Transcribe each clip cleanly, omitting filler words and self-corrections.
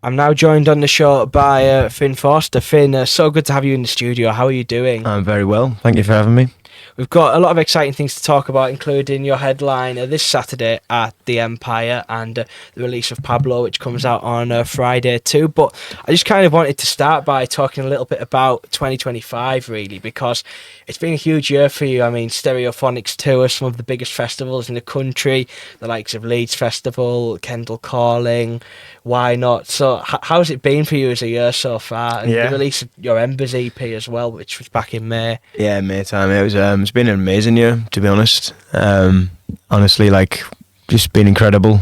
I'm now joined on the show by Finn Forster. Finn, so good to have you in the studio. How are you doing? I'm very well. Thank you for having me. We've got a lot of exciting things to talk about, including your headline this Saturday at the Empire and the release of Pablo, which comes out on Friday too. But I just kind of wanted to start by talking a little bit about 2025, really, because it's been a huge year for you. I mean, Stereophonics tour, some of the biggest festivals in the country, the likes of Leeds Festival, Kendal Calling, why not? So how's it been for you as a year so far? And the release of your Embers EP as well, which was back in May. Yeah, May time. It was. It's been an amazing year, to be honest. Honestly, just been incredible.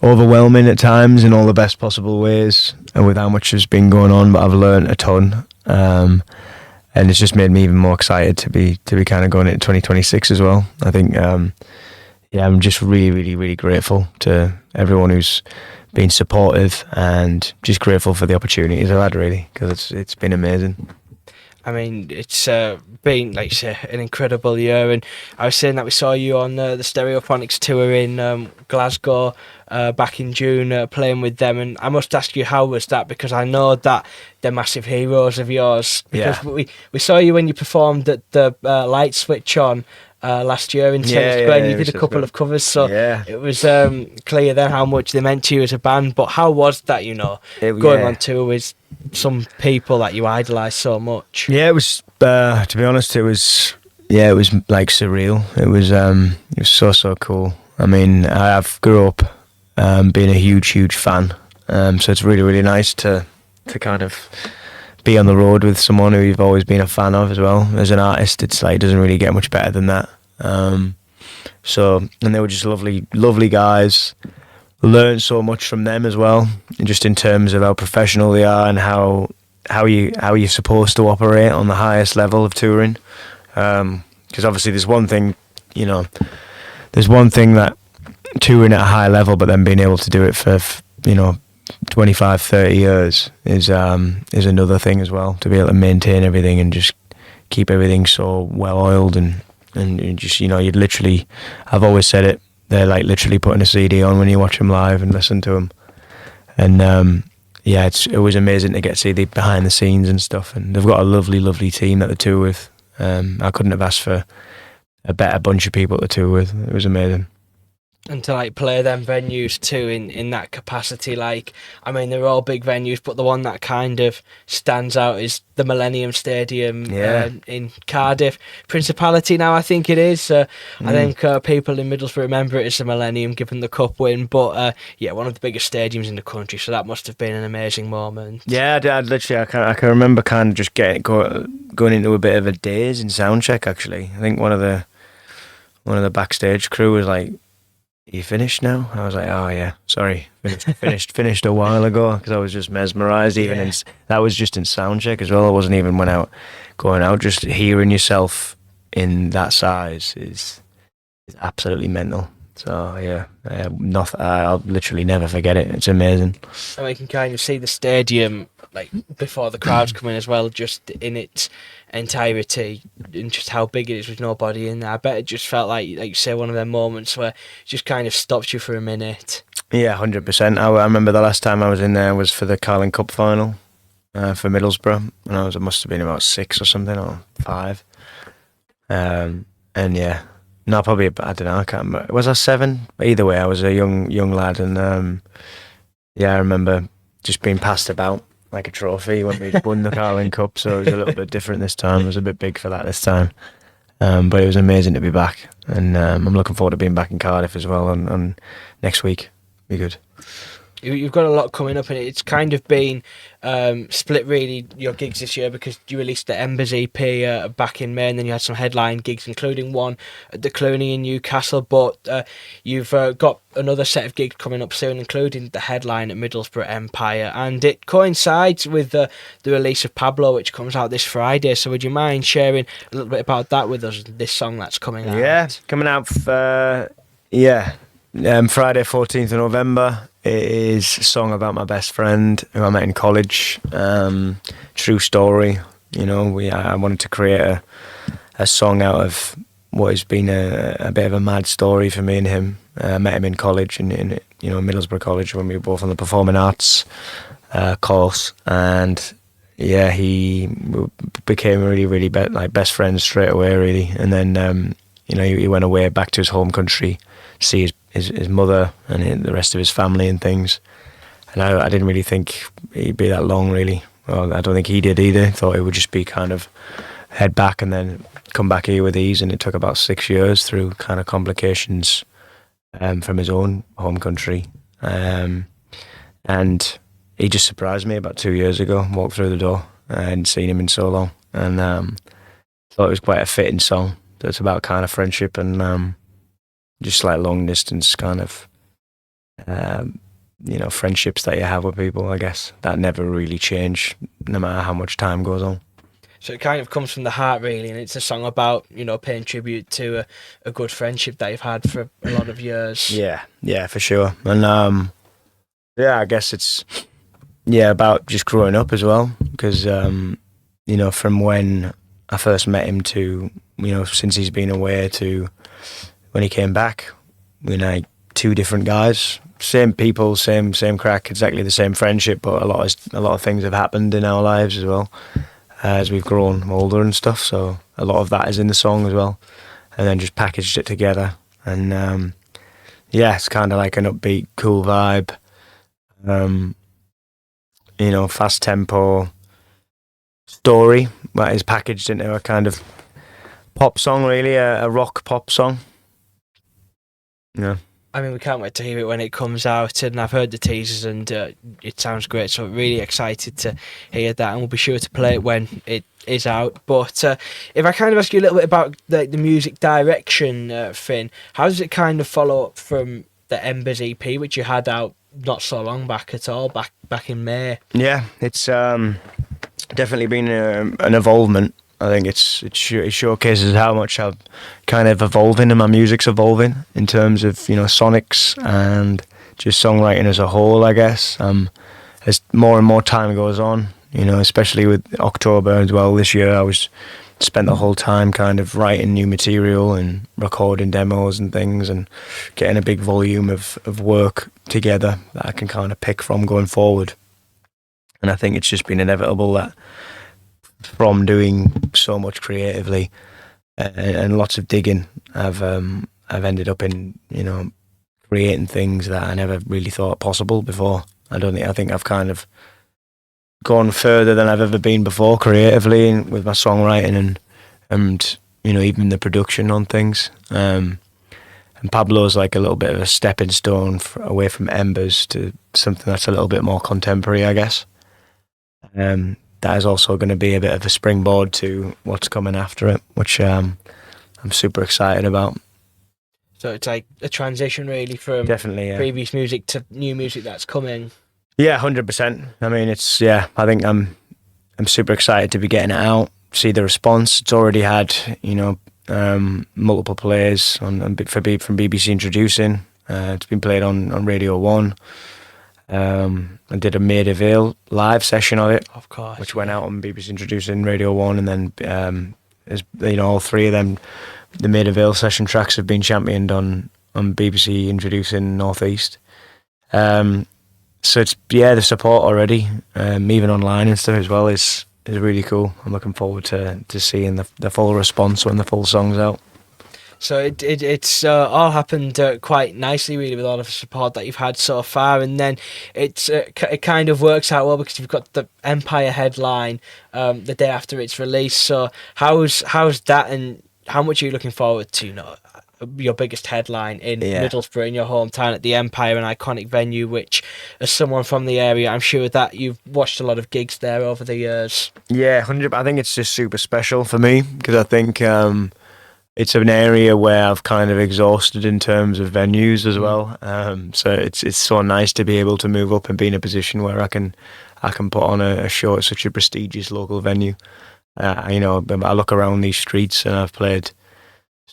Overwhelming at times in all the best possible ways, and with how much has been going on. But I've learned a ton, and it's just made me even more excited to be kind of going into 2026 as well. I think. I'm just really grateful to everyone who's been supportive, and just grateful for the opportunities I've had, really, because it's been amazing. I mean, it's been, like you say, an incredible year, and I was saying that we saw you on the Stereophonics tour in Glasgow back in June, playing with them, and I must ask you, how was that? Because I know that they're massive heroes of yours. Because we saw you when you performed at the Light Switch on last year in Tennis Square, and you did a couple of covers, so it was clear then how much they meant to you as a band. But how was that, going on tour with some people that you idolise so much? Yeah, it was, to be honest, it was like surreal. It was so cool. I mean, I've grew up being a huge fan, so it's really nice to kind of be on the road with someone who you've always been a fan of as well. As an artist, it's like, it doesn't really get much better than that. And they were just lovely guys. Learned so much from them as well, just in terms of how professional they are and how you're supposed to operate on the highest level of touring. Because obviously there's one thing that touring at a high level, but then being able to do it for 25, 30 years is another thing as well, to be able to maintain everything and just keep everything so well oiled and just, you'd literally, I've always said it, they're like literally putting a CD on when you watch them live and listen to them. And it was amazing to get to see the behind the scenes and stuff, and they've got a lovely team that they tour with. I couldn't have asked for a better bunch of people to tour with. It was amazing. And to play them venues too in that capacity, I mean, they're all big venues, but the one that kind of stands out is the Millennium Stadium in Cardiff. Principality now, I think it is. I think people in Middlesbrough remember it as the Millennium, given the cup win, but one of the biggest stadiums in the country, so that must have been an amazing moment. Yeah, I can remember kind of just going into a bit of a daze in soundcheck, actually. I think one of the backstage crew was like, "You finished now?" I was like, "Oh yeah, sorry, finished a while ago," because I was just mesmerised. That was just in soundcheck as well. I wasn't even going out. Just hearing yourself in that size is absolutely mental. So yeah, I'll literally never forget it. It's amazing. And we can kind of see the stadium before the crowds come in as well, just in its entirety, and just how big it is with nobody in there. I bet it just felt like you say, one of them moments where it just kind of stops you for a minute. Yeah, 100%. I remember the last time I was in there was for the Carling Cup final for Middlesbrough, and I must have been about 6 or something, or 5. And yeah, no, probably, I don't know, I can't remember. Was I 7? But either way, I was a young lad, and I remember just being passed about like a trophy when we won the Carling Cup, so it was a little bit different this time. It was a bit big for that this time. But it was amazing to be back, and I'm looking forward to being back in Cardiff as well on next week. Be good. You've got a lot coming up, and it's kind of been split, really, your gigs this year, because you released the Embers EP back in May, and then you had some headline gigs, including one at the Clooney in Newcastle, but you've got another set of gigs coming up soon, including the headline at Middlesbrough Empire, and it coincides with the release of Pablo, which comes out this Friday. So would you mind sharing a little bit about that with us, this song that's coming out? Yeah, coming out Friday 14th of November. It is a song about my best friend who I met in college. True story. I wanted to create a song out of what has been a bit of a mad story for me and him. I met him in college, and Middlesbrough College when we were both on the performing arts course, and yeah, he became really, really best friends straight away, really. And then he went away back to his home country, to see his mother and the rest of his family and things. And I didn't really think he'd be that long, really. Well, I don't think he did either. Thought it would just be kind of head back and then come back here with ease. And it took about 6 years through kind of complications from his own home country. And he just surprised me about 2 years ago. Walked through the door. I hadn't seen him in so long, and thought it was quite a fitting song. So it's about kind of friendship and just like long distance kind of friendships that you have with people, I guess, that never really change no matter how much time goes on. So it kind of comes from the heart, really, and it's a song about, paying tribute to a good friendship that you've had for a lot of years. Yeah, for sure. And I guess it's about just growing up as well, because from when I first met him to since he's been away to when he came back, we're like two different guys. Same people, same crack, exactly the same friendship, but a lot of things have happened in our lives as well as we've grown older and stuff. So a lot of that is in the song as well, and then just packaged it together. And it's kind of like an upbeat, cool vibe. Fast tempo story that is packaged into a kind of pop song, really, a rock pop song. Yeah. I mean, we can't wait to hear it when it comes out, and I've heard the teasers and it sounds great, so I'm really excited to hear that, and we'll be sure to play it when it is out. But if I kind of ask you a little bit about the music direction, Finn, how does it kind of follow up from the Embers EP, which you had out not so long back at all, back in May? Yeah, it's definitely been an evolvement. I think it showcases how much I'm kind of evolving and my music's evolving in terms of, sonics and just songwriting as a whole, I guess. As more and more time goes on, especially with October as well this year, I spent the whole time kind of writing new material and recording demos and things and getting a big volume of work together that I can kind of pick from going forward. And I think it's just been inevitable that from doing so much creatively and lots of digging, I've ended up in creating things that I never really thought possible before. I think I've kind of gone further than I've ever been before creatively with my songwriting and even the production on things. And Pablo's like a little bit of a stepping stone away from Embers to something that's a little bit more contemporary, I guess. That is also going to be a bit of a springboard to what's coming after it, which I'm super excited about. So it's like a transition, really, from definitely previous music to new music that's coming. Yeah, 100%. I mean, I think I'm super excited to be getting it out, see the response. It's already had, multiple plays from BBC Introducing. It's been played on Radio 1. I did a Maid of Vale live session of it, of course, which went out on BBC Introducing, Radio 1, and then all three of them, the Maid of Vale session tracks have been championed on BBC Introducing North East. So it's the support already, even online and stuff as well, is really cool. I'm looking forward to seeing the full response when the full song's out. So it's all happened quite nicely, really, with all of the support that you've had so far, and then it kind of works out well because you've got the Empire headline the day after its release. So how's that, and how much are you looking forward to? Your biggest headline in Middlesbrough, in your hometown, at the Empire, an iconic venue, which, as someone from the area, I'm sure that you've watched a lot of gigs there over the years. Yeah, 100%. I think it's just super special for me because I think it's an area where I've kind of exhausted in terms of venues as well. So it's so nice to be able to move up and be in a position where I can put on a show at such a prestigious local venue. I look around these streets and I've played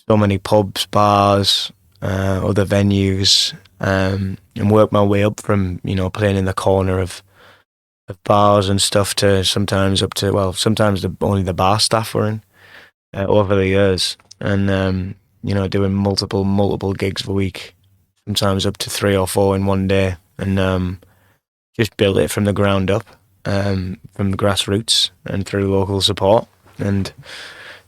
so many pubs, bars, other venues, and worked my way up from playing in the corner of bars and stuff to sometimes only the bar staff were in over the years, and doing multiple gigs a week, sometimes up to 3 or 4 in one day, and just build it from the ground up, from the grassroots and through local support. And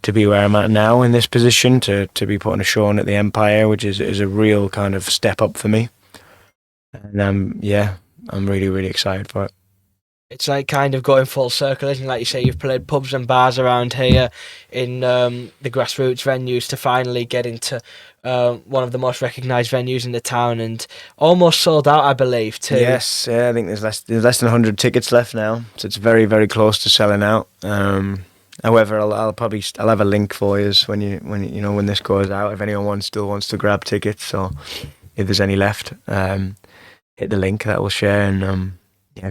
to be where I'm at now in this position, to be putting a show on at the Empire, which is a real kind of step up for me. And I'm really, really excited for it. It's like kind of going full circle, isn't it? Like you say, you've played pubs and bars around here in the grassroots venues to finally get into one of the most recognised venues in the town, and almost sold out, I believe, too. Yes, yeah, I think there's less than 100 tickets left now, so it's very, very close to selling out. However, I'll have a link for you when this goes out. If anyone still wants to grab tickets, or if there's any left, hit the link that we'll share, and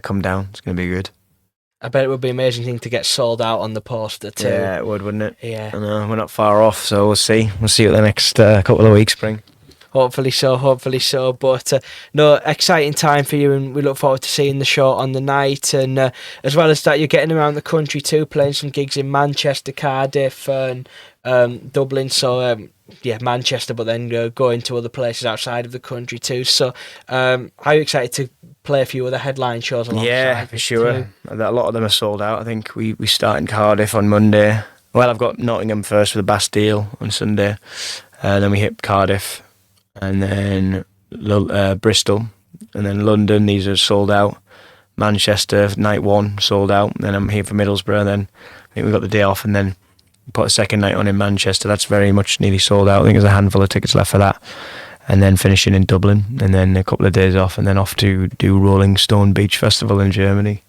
come down. It's going to be good. I bet it would be an amazing thing to get sold out on the poster too. Yeah, it would, wouldn't it? Yeah. I know, we're not far off, so we'll see. We'll see what the next couple of weeks bring. Hopefully so. But no, exciting time for you, and we look forward to seeing the show on the night. And as well as that, you're getting around the country too, playing some gigs in Manchester, Cardiff, and Dublin. So Manchester, but then going to other places outside of the country too. So are you excited to play a few other headline shows alongside? Yeah, for sure. A lot of them are sold out. I think we start in Cardiff on Monday. Well, I've got Nottingham first with the Bastille on Sunday. Then we hit Cardiff, and then Bristol, and then London. These are sold out. Manchester, night 1, sold out. Then I'm here for Middlesbrough. Then I think we've got the day off, and then put a second night on in Manchester. That's very much nearly sold out. I think there's a handful of tickets left for that. And then finishing in Dublin, and then a couple of days off, and then off to do Rolling Stone Beach Festival in Germany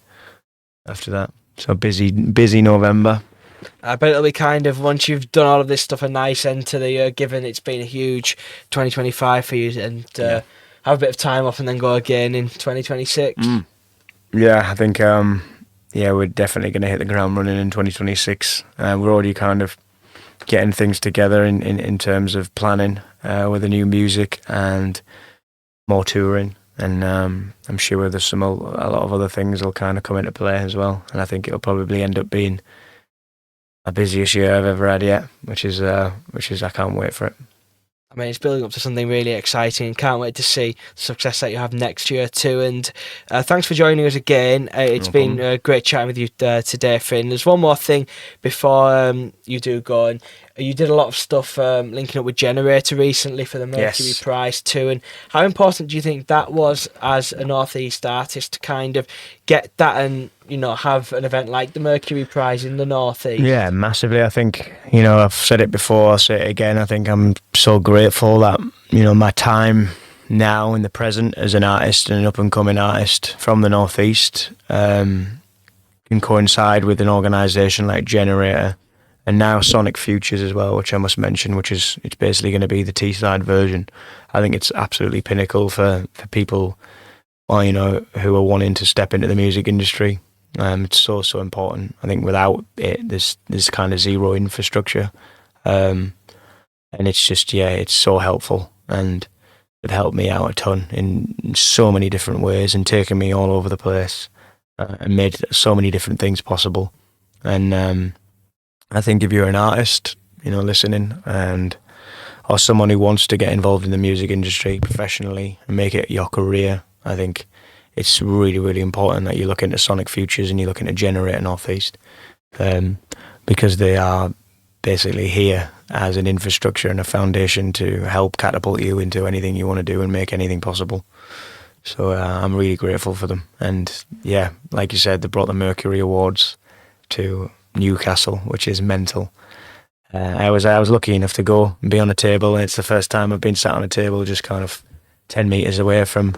after that. So busy November. I bet it'll be kind of, once you've done all of this stuff, a nice end to the year, given it's been a huge 2025 for you, and have a bit of time off and then go again in 2026. Yeah, I think we're definitely going to hit the ground running in 2026. We're already kind of getting things together in terms of planning with the new music and more touring, and I'm sure there's a lot of other things that'll kind of come into play as well, and I think it'll probably end up being the busiest year I've ever had yet, which is I can't wait for it. I mean, it's building up to something really exciting. Can't wait to see the success that you have next year too. And thanks for joining us again. It's been great chatting with you today, Finn. There's one more thing before you do go. And you did a lot of stuff linking up with Generator recently for the Mercury Prize too. And how important do you think that was as a North East artist to kind of get that and have an event like the Mercury Prize in the North East? Yeah, massively. I think, I've said it before, I'll say it again. I think I'm so grateful that, my time now in the present as an artist and an up-and-coming artist from the North East can coincide with an organisation like Generator and now Sonic Futures as well, which I must mention, it's basically going to be the Teesside version. I think it's absolutely pinnacle for people who are wanting to step into the music industry. It's so important. I think without it, there's kind of zero infrastructure, and it's just it's so helpful, and it helped me out a ton in so many different ways, and taken me all over the place, and made so many different things possible. And I think if you're an artist, listening, or someone who wants to get involved in the music industry professionally and make it your career, I think it's really, really important that you look into Sonic Futures and you look into Generator North East, because they are basically here as an infrastructure and a foundation to help catapult you into anything you want to do and make anything possible. So I'm really grateful for them. And like you said, they brought the Mercury Awards to Newcastle, which is mental. I was lucky enough to go and be on a table, and it's the first time I've been sat on a table just kind of 10 metres away from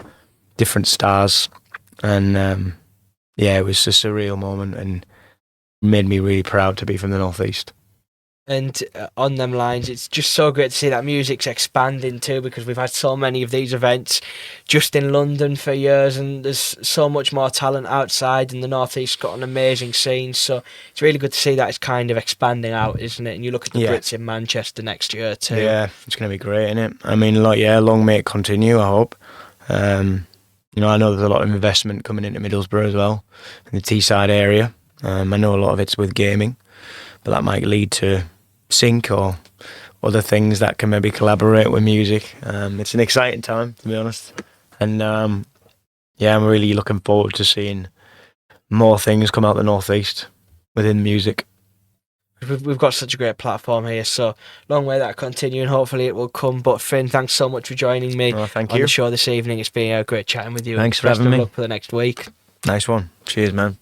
different stars, and it was a surreal moment and made me really proud to be from the North East. And on them lines, it's just so great to see that music's expanding too, because we've had so many of these events just in London for years, and there's so much more talent outside, and the North East's got an amazing scene, so it's really good to see that it's kind of expanding out, isn't it? And you look at the Brits in Manchester next year too. Yeah, it's going to be great, isn't it? I mean, long may it continue, I hope. I know there's a lot of investment coming into Middlesbrough as well, in the Teesside area. I know a lot of it's with gaming, but that might lead to sync or other things that can maybe collaborate with music. It's an exciting time, to be honest, and yeah, I'm really looking forward to seeing more things come out the Northeast within music. We've got such a great platform here, so long way that continue, and hopefully it will come. But Finn, thanks so much for joining me Thank on you. the show this evening. It's been great chatting with you. Thanks for Best having of me. luck for the next week. Nice one. Cheers, man.